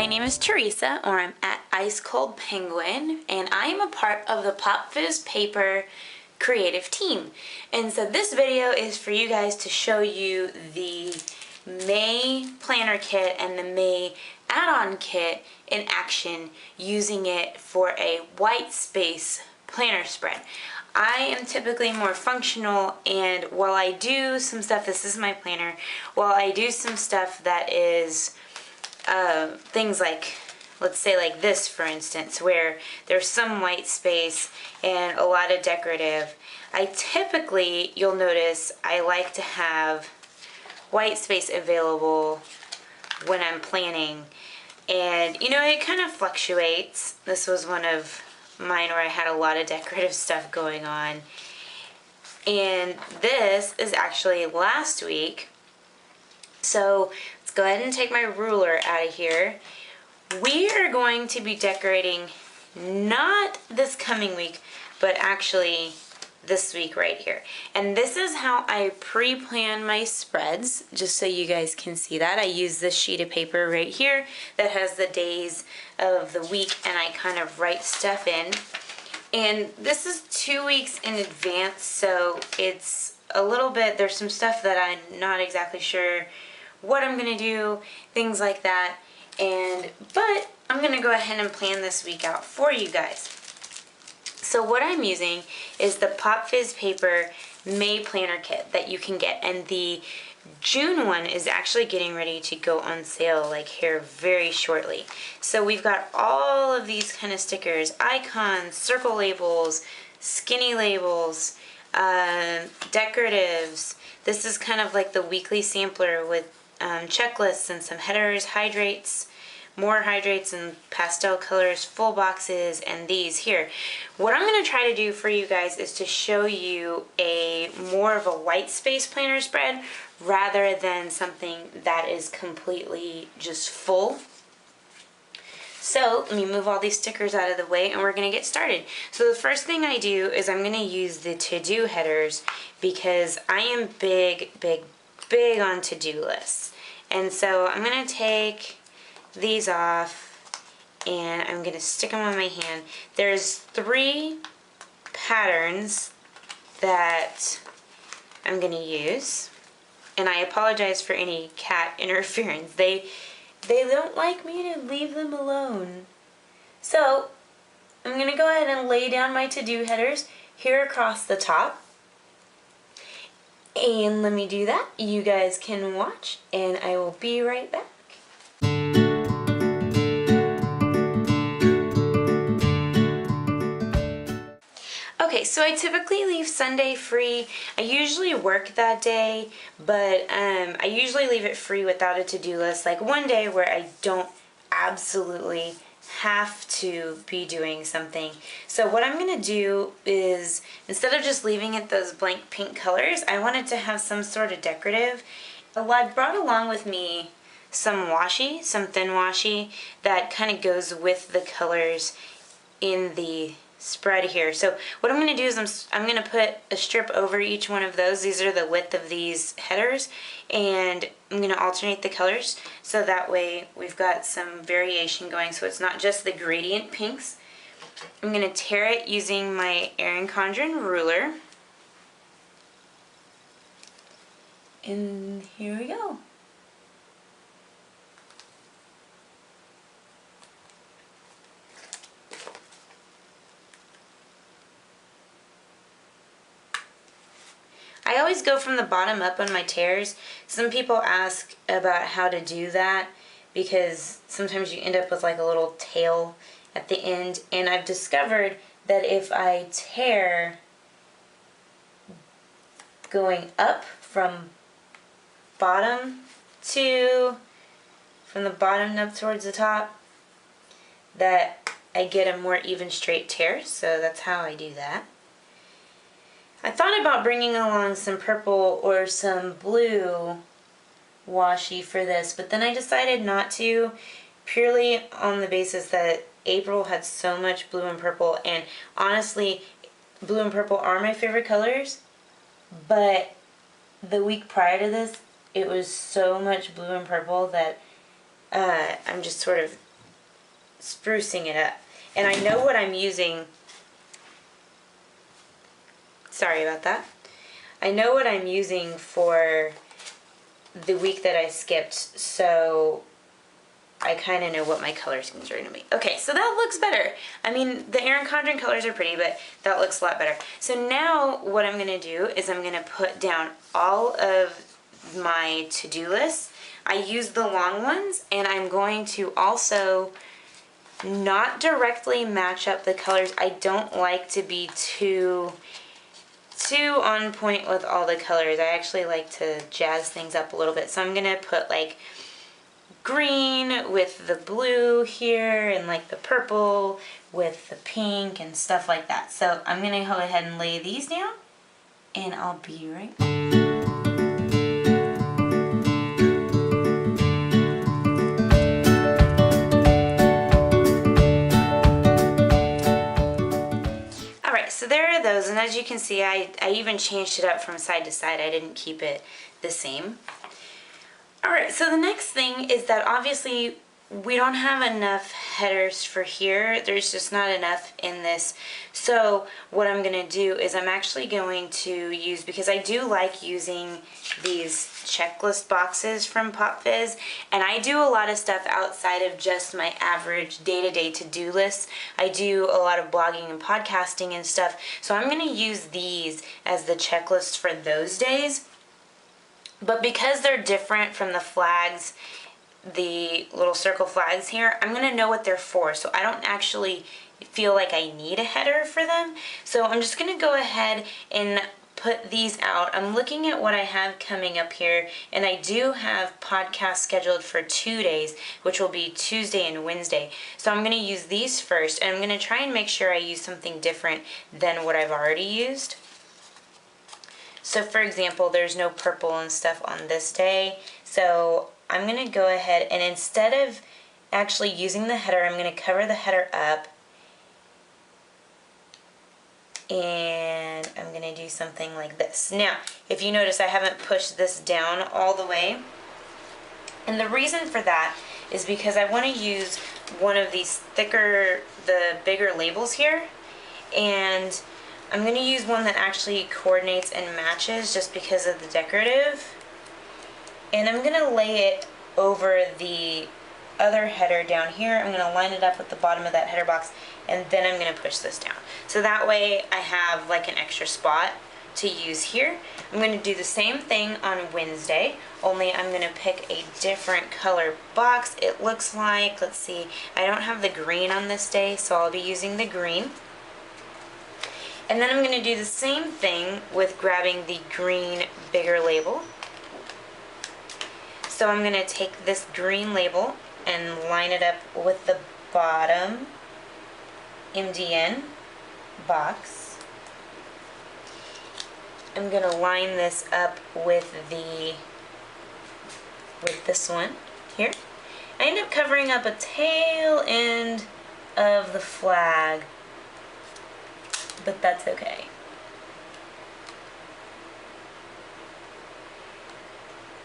My name is Teresa, or I'm at Ice Cold Penguin, and I am a part of the Pop Fizz Paper creative team. And so this video is for you guys to show you the May planner kit and the May add-on kit in action, using it for a white space planner spread. I am typically more functional, and while I do some stuff, this is my planner, while I do some stuff that is things like, let's say like this for instance, where there's some white space and a lot of decorative, I typically, you'll notice, I like to have white space available when I'm planning. And you know, it kind of fluctuates. This was one of mine where I had a lot of decorative stuff going on. And this is actually last week. So let's go ahead and take my ruler out of here. We are going to be decorating not this coming week, but actually this week right here. And this is how I pre-plan my spreads, just so you guys can see that. I use this sheet of paper right here that has the days of the week, and I kind of write stuff in. And this is 2 weeks in advance, so it's a little bit, there's some stuff that I'm not exactly sure what I'm gonna do, things like that. But I'm gonna go ahead and plan this week out for you guys. So what I'm using is the Pop Fizz Paper May Planner Kit that you can get, and the June one is actually getting ready to go on sale like here very shortly. So we've got all of these kind of stickers, icons, circle labels, skinny labels, decoratives. This is kind of like the weekly sampler with checklists and some headers, hydrates, more hydrates and pastel colors, full boxes, and these here. What I'm going to try to do for you guys is to show you a more of a white space planner spread rather than something that is completely just full. So let me move all these stickers out of the way and we're going to get started. So the first thing I do is I'm going to use the to-do headers because I am big on to-do lists. And so I'm going to take these off and I'm going to stick them on my hand. There's 3 patterns that I'm going to use, and I apologize for any cat interference. They don't like me to leave them alone. So I'm going to go ahead and lay down my to-do headers here across the top. And let me do that. You guys can watch and I will be right back. Okay, so I typically leave Sunday free. I usually work that day, but I usually leave it free without a to-do list. Like one day where I don't absolutely have to be doing something. So what I'm going to do is, instead of just leaving it those blank pink colors, I wanted to have some sort of decorative. Well, I brought along with me some washi, some thin washi that kind of goes with the colors in the spread here. So what I'm going to do is I'm going to put a strip over each one of those. These are the width of these headers, and I'm going to alternate the colors so that way we've got some variation going, so it's not just the gradient pinks. I'm going to tear it using my Erin Condren ruler, and here we go. I always go from the bottom up on my tears. Some people ask about how to do that because sometimes you end up with like a little tail at the end, and I've discovered that if I tear going up from the bottom up towards the top, that I get a more even straight tear, so that's how I do that. I thought about bringing along some purple or some blue washi for this, but then I decided not to, purely on the basis that April had so much blue and purple, and honestly, blue and purple are my favorite colors, but the week prior to this, it was so much blue and purple that I'm just sort of sprucing it up. And I know what I'm using. Sorry about that. I know what I'm using for the week that I skipped, so I kind of know what my color schemes are going to be. Okay, so that looks better. I mean, the Erin Condren colors are pretty, but that looks a lot better. So now what I'm going to do is I'm going to put down all of my to-do lists. I use the long ones, and I'm going to also not directly match up the colors. I don't like to be too on point with all the colors. I actually like to jazz things up a little bit. So I'm going to put like green with the blue here and like the purple with the pink and stuff like that. So I'm going to go ahead and lay these down and I'll be right back. So there are those, and as you can see, I even changed it up from side to side. I didn't keep it the same. Alright, so the next thing is that obviously we don't have enough headers for here. There's just not enough in this. So what I'm going to do is I'm actually going to use, because I do like using these checklist boxes from Pop Fizz, and I do a lot of stuff outside of just my average day-to-day to-do list. I do a lot of blogging and podcasting and stuff, so I'm going to use these as the checklist for those days. But because they're different from the flags, the little circle flags here, I'm going to know what they're for, so I don't actually feel like I need a header for them. So I'm just going to go ahead and put these out. I'm looking at what I have coming up here, and I do have podcasts scheduled for 2 days, which will be Tuesday and Wednesday. So I'm going to use these first, and I'm going to try and make sure I use something different than what I've already used. So for example, there's no purple and stuff on this day, so I'm going to go ahead and instead of actually using the header, I'm going to cover the header up, and I'm going to do something like this. Now, if you notice, I haven't pushed this down all the way, and the reason for that is because I want to use one of these thicker, the bigger labels here, and I'm going to use one that actually coordinates and matches just because of the decorative. And I'm going to lay it over the other header down here. I'm going to line it up with the bottom of that header box, and then I'm going to push this down. So that way I have like an extra spot to use here. I'm going to do the same thing on Wednesday, only I'm going to pick a different color box. It looks like, let's see, I don't have the green on this day, so I'll be using the green. And then I'm going to do the same thing with grabbing the green bigger label. So I'm going to take this green label and line it up with the bottom MDN box. I'm going to line this up with this one here. I end up covering up a tail end of the flag, but that's okay.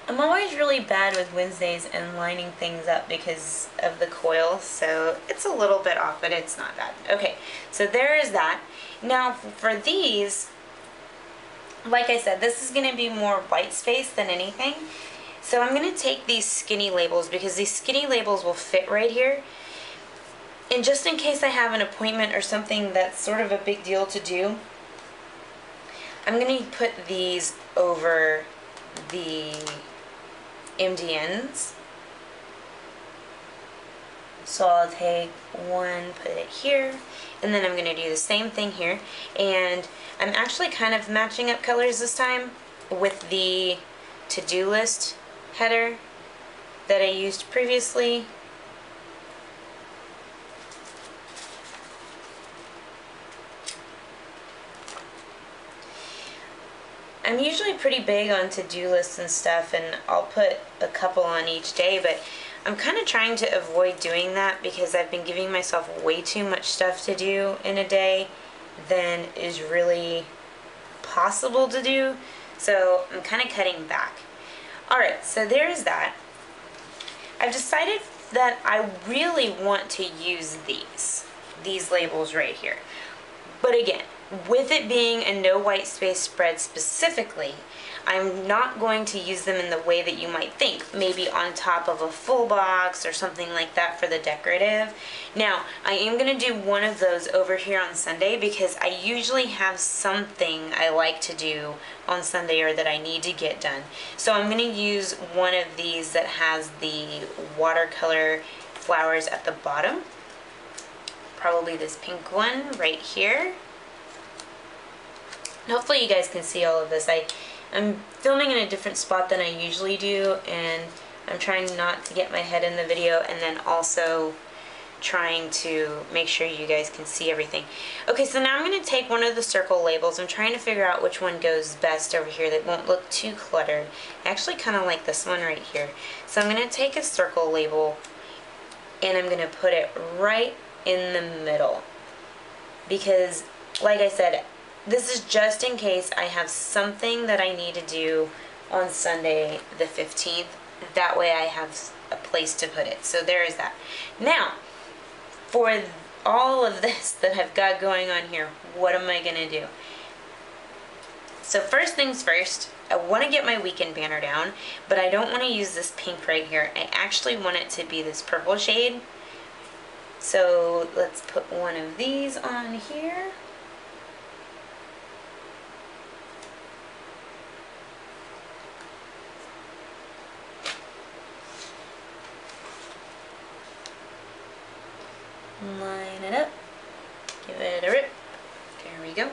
I'm always really bad with Wednesdays and lining things up because of the coil, so it's a little bit off, but it's not bad. Okay, so there is that. Now for these, like I said, this is going to be more white space than anything. So I'm going to take these skinny labels because these skinny labels will fit right here. And just in case I have an appointment or something that's sort of a big deal to do, I'm going to put these over the MDNs. So I'll take one, put it here, and then I'm going to do the same thing here. And I'm actually kind of matching up colors this time with the to-do list header that I used previously. I'm usually pretty big on to-do lists and stuff, and I'll put a couple on each day, but I'm kind of trying to avoid doing that because I've been giving myself way too much stuff to do in a day than is really possible to do, so I'm kind of cutting back. Alright, so there's that. I've decided that I really want to use these labels right here. But again, with it being a no white space spread specifically, I'm not going to use them in the way that you might think, maybe on top of a full box or something like that for the decorative. Now, I am going to do one of those over here on Sunday because I usually have something I like to do on Sunday or that I need to get done. So I'm going to use one of these that has the watercolor flowers at the bottom. Probably this pink one right here. Hopefully you guys can see all of this. I'm filming in a different spot than I usually do, and I'm trying not to get my head in the video, and then also trying to make sure you guys can see everything. Okay, so now I'm going to take one of the circle labels. I'm trying to figure out which one goes best over here that won't look too cluttered. I actually kind of like this one right here. So I'm going to take a circle label and I'm going to put it right in the middle, because like I said, this is just in case I have something that I need to do on Sunday the 15th. That way I have a place to put it. So there is that. Now, for all of this that I've got going on here, what am I going to do? So first things first, I want to get my weekend banner down, but I don't want to use this pink right here. I actually want it to be this purple shade. So let's put one of these on here. Line it up, give it a rip, there we go.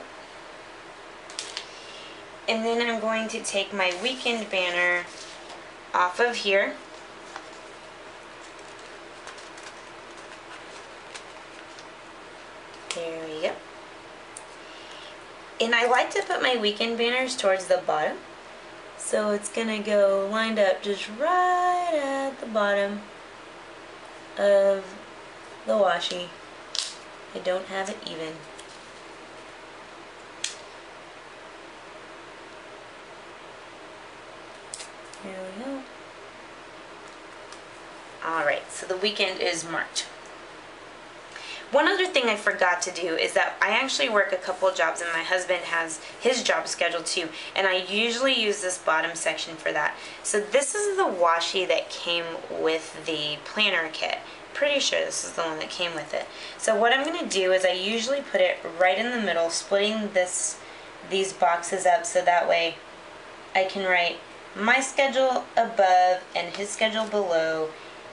And then I'm going to take my weekend banner off of here. There we go. And I like to put my weekend banners towards the bottom. So it's gonna go lined up just right at the bottom of the washi. I don't have it even. There we go. Alright, so the weekend is marked. One other thing I forgot to do is that I actually work a couple of jobs and my husband has his job scheduled too, and I usually use this bottom section for that. So this is the washi that came with the planner kit. Pretty sure this is the one that came with it. So what I'm going to do is I usually put it right in the middle, splitting these boxes up so that way I can write my schedule above and his schedule below.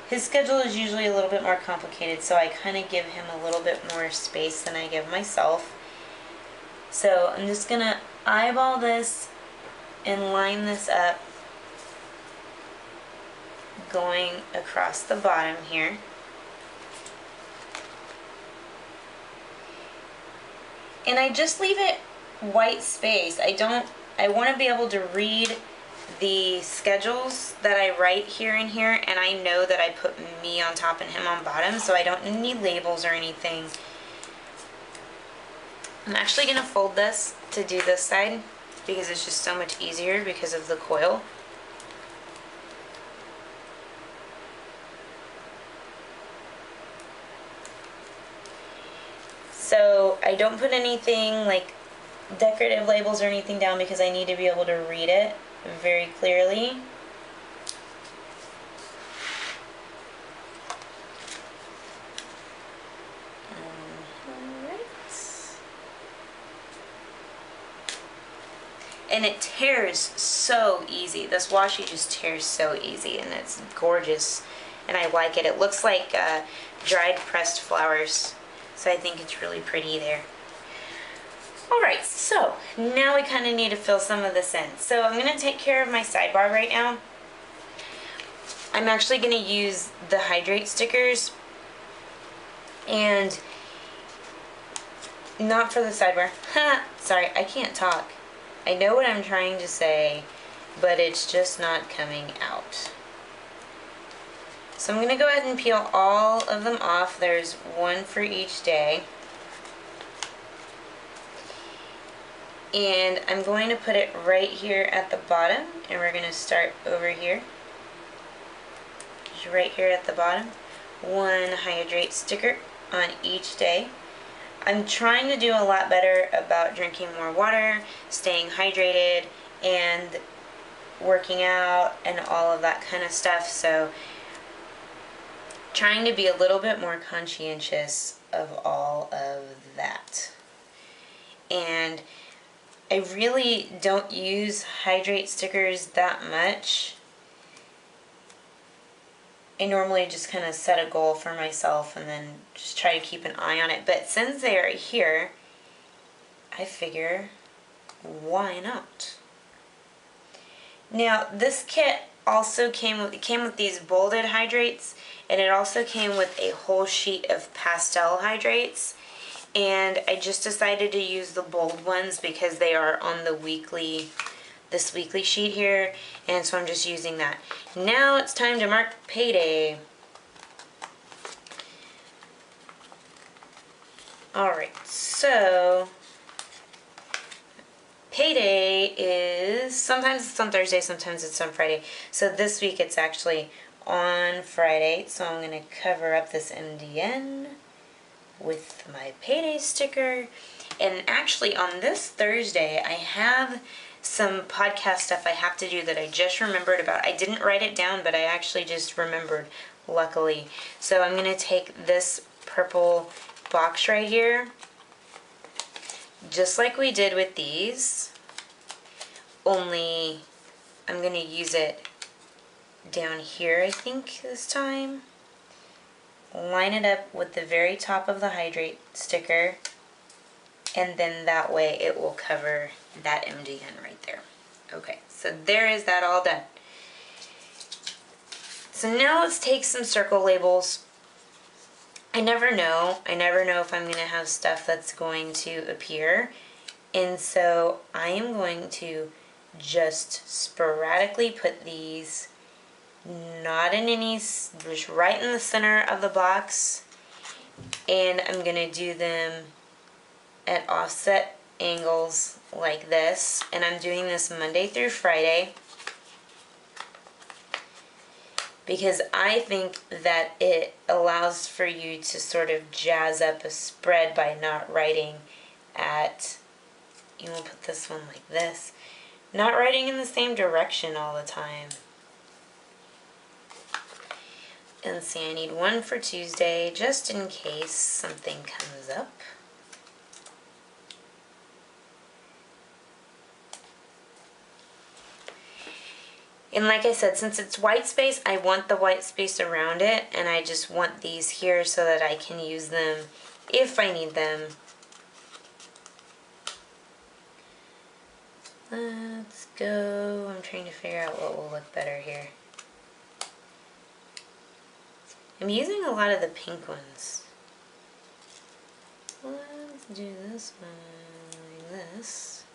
His schedule is usually a little bit more complicated, so I kind of give him a little bit more space than I give myself. So I'm just going to eyeball this and line this up going across the bottom here. And I just leave it white space. I want to be able to read the schedules that I write here and here, and I know that I put me on top and him on bottom, so I don't need labels or anything. I'm actually going to fold this to do this side because it's just so much easier because of the coil. So I don't put anything like decorative labels or anything down because I need to be able to read it very clearly. Alright. And it tears so easy. This washi just tears so easy, and it's gorgeous, and I like it. It looks like dried pressed flowers, so I think it's really pretty there. Alright, so now we kind of need to fill some of this in. So I'm going to take care of my sidebar right now. I'm actually going to use the hydrate stickers, and not for the sidebar. Sorry, I can't talk. I know what I'm trying to say, but it's just not coming out. So I'm going to go ahead and peel all of them off. There's one for each day. And I'm going to put it right here at the bottom, and we're going to start over here. Just right here at the bottom. one hydrate sticker on each day. I'm trying to do a lot better about drinking more water, staying hydrated, and working out and all of that kind of stuff. So trying to be a little bit more conscientious of all of that. And I really don't use hydrate stickers that much. I normally just kind of set a goal for myself and then just try to keep an eye on it. But since they are here, I figure, why not? Now, this kit also came with these bolded hydrates, and it also came with a whole sheet of pastel hydrates. And I just decided to use the bold ones because they are on the this weekly sheet here, and so I'm just using that. Now it's time to mark payday. Alright, so payday is, sometimes it's on Thursday, sometimes it's on Friday. So this week it's actually on Friday, so I'm going to cover up this MDN with my payday sticker. And actually on this Thursday I have some podcast stuff I have to do that I just remembered about. I didn't write it down, but I actually just remembered, luckily. So I'm going to take this purple box right here, just like we did with these, only I'm going to use it down here, I think, this time. Line it up with the very top of the hydrate sticker, and then that way it will cover that MDN right there. Okay, so there is that all done. So now let's take some circle labels. I never know if I'm going to have stuff that's going to appear, and so I am going to just sporadically put these, not in any, just right in the center of the box, and I'm going to do them at offset angles like this, and I'm doing this Monday through Friday because I think that it allows for you to sort of jazz up a spread by not writing at, you will put this one like this, not writing in the same direction all the time. And see, I need one for Tuesday just in case something comes up. And like I said, since it's white space, I want the white space around it, and I just want these here so that I can use them if I need them. Let's go. I'm trying to figure out what will look better here. I'm using a lot of the pink ones. Let's do this one like this.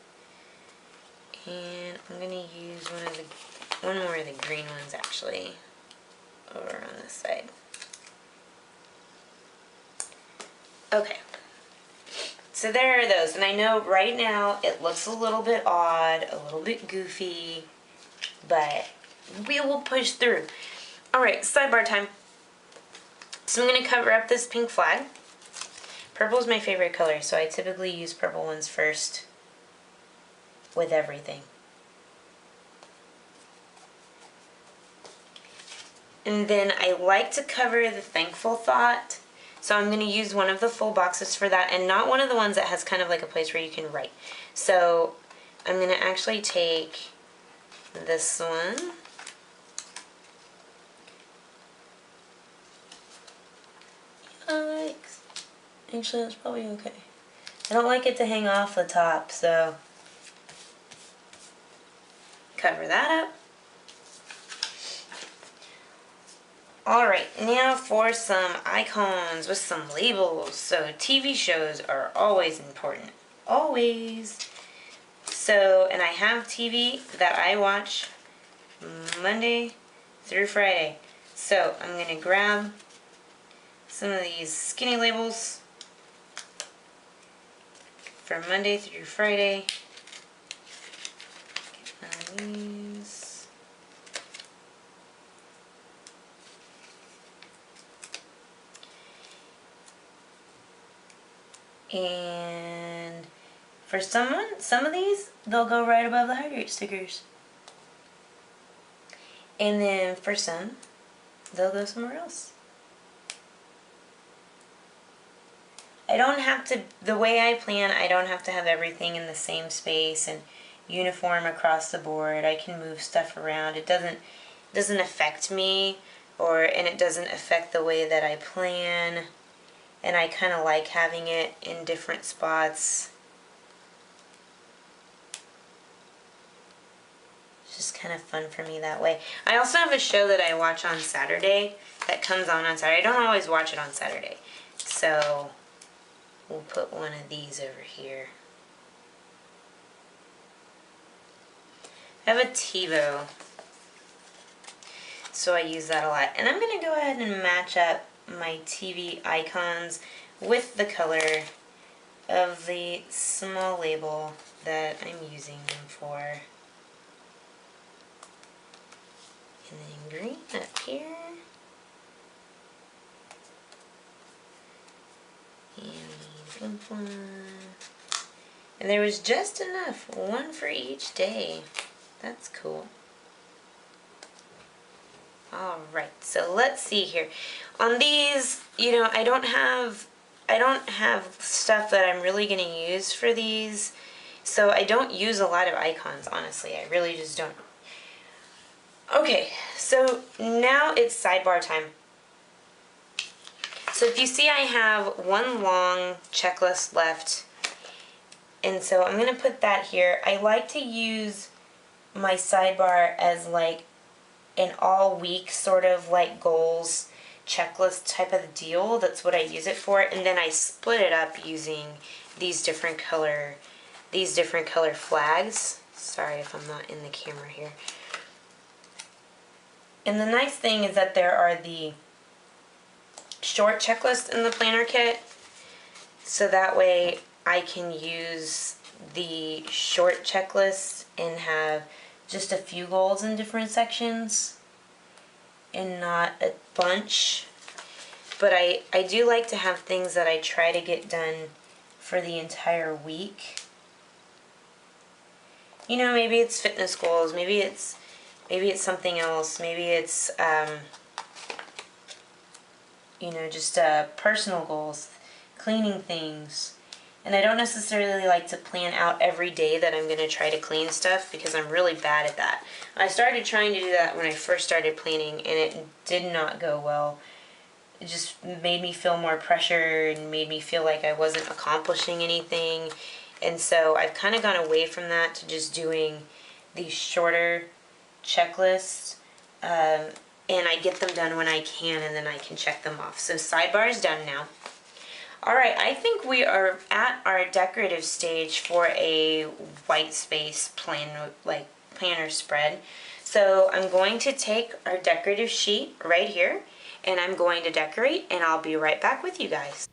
And I'm going to use one more of the green ones actually over on this side. Okay. So there are those, and I know right now it looks a little bit odd, a little bit goofy, but we will push through. Alright, sidebar time. So I'm going to cover up this pink flag. Purple is my favorite color, so I typically use purple ones first with everything. And then I like to cover the thankful thought, so I'm going to use one of the full boxes for that, and not one of the ones that has kind of like a place where you can write. So I'm going to actually take this one. Yikes. Actually, that's probably okay. I don't like it to hang off the top, so cover that up. Alright, now for some icons with some labels. So TV shows are always important. Always. So, and I have TV that I watch Monday through Friday. So I'm going to grab some of these skinny labels for Monday through Friday. Get these. And for some of these, they'll go right above the hydrate stickers. And then for some, they'll go somewhere else. I don't have to, the way I plan, I don't have to have everything in the same space and uniform across the board. I can move stuff around. It doesn't affect me, and it doesn't affect the way that I plan. And I kind of like having it in different spots. It's just kind of fun for me that way. I also have a show that I watch on Saturday that comes on Saturday. I don't always watch it on Saturday. So we'll put one of these over here. I have a TiVo, so I use that a lot. And I'm going to go ahead and match up my TV icons with the color of the small label that I'm using them for. And then green up here. And And there was just enough, one for each day. That's cool. Alright, so let's see here. On these, you know, I don't have stuff that I'm really going to use for these. So I don't use a lot of icons, honestly. I really just don't. Okay, so now it's sidebar time. So if you see, I have one long checklist left. And so I'm going to put that here. I like to use my sidebar as like an all week sort of like goals checklist type of deal. That's what I use it for. And then I split it up using these different color flags. Sorry if I'm not in the camera here. And the nice thing is that there are the short checklists in the planner kit. So that way I can use the short checklist and have just a few goals in different sections and not a bunch. But I do like to have things that I try to get done for the entire week. You know, maybe it's fitness goals, maybe it's something else, maybe it's you know, just personal goals, cleaning things. And I don't necessarily like to plan out every day that I'm going to try to clean stuff because I'm really bad at that. I started trying to do that when I first started planning and it did not go well. It just made me feel more pressure and made me feel like I wasn't accomplishing anything. And so I've kind of gone away from that to just doing these shorter checklists. And I get them done when I can and then I can check them off. So sidebar is done now. Alright, I think we are at our decorative stage for a white space planner spread. So I'm going to take our decorative sheet right here and I'm going to decorate and I'll be right back with you guys.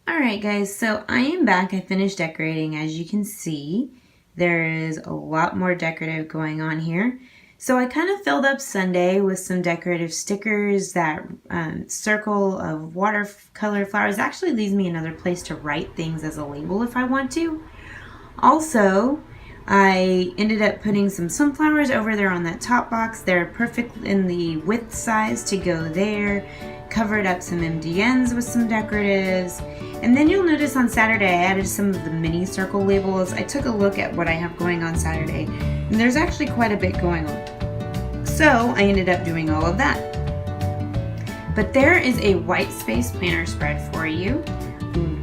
Alright guys, so I am back. I finished decorating. As you can see, there is a lot more decorative going on here. So I kind of filled up Sunday with some decorative stickers. That circle of watercolor flowers actually leaves me another place to write things as a label if I want to. Also, I ended up putting some sunflowers over there on that top box. They're perfect in the width size to go there. Covered up some MDNs with some decoratives. And then you'll notice on Saturday I added some of the mini circle labels. I took a look at what I have going on Saturday, and there's actually quite a bit going on. So I ended up doing all of that. But there is a white space planner spread for you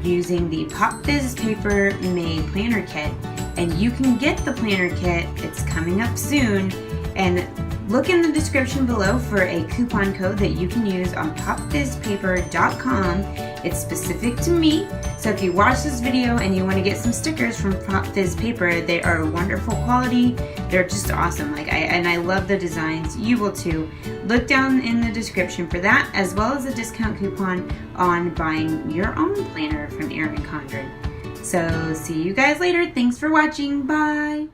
using the Pop Fizz paper made planner kit. And you can get the planner kit, it's coming up soon, and look in the description below for a coupon code that you can use on popfizzpaper.com. It's specific to me, so if you watch this video and you want to get some stickers from Pop Fizz paper, they are wonderful quality. They're just awesome. And I love the designs. You will too. Look down in the description for that, as well as a discount coupon on buying your own planner from Erin Condren. So see you guys later. Thanks for watching. Bye.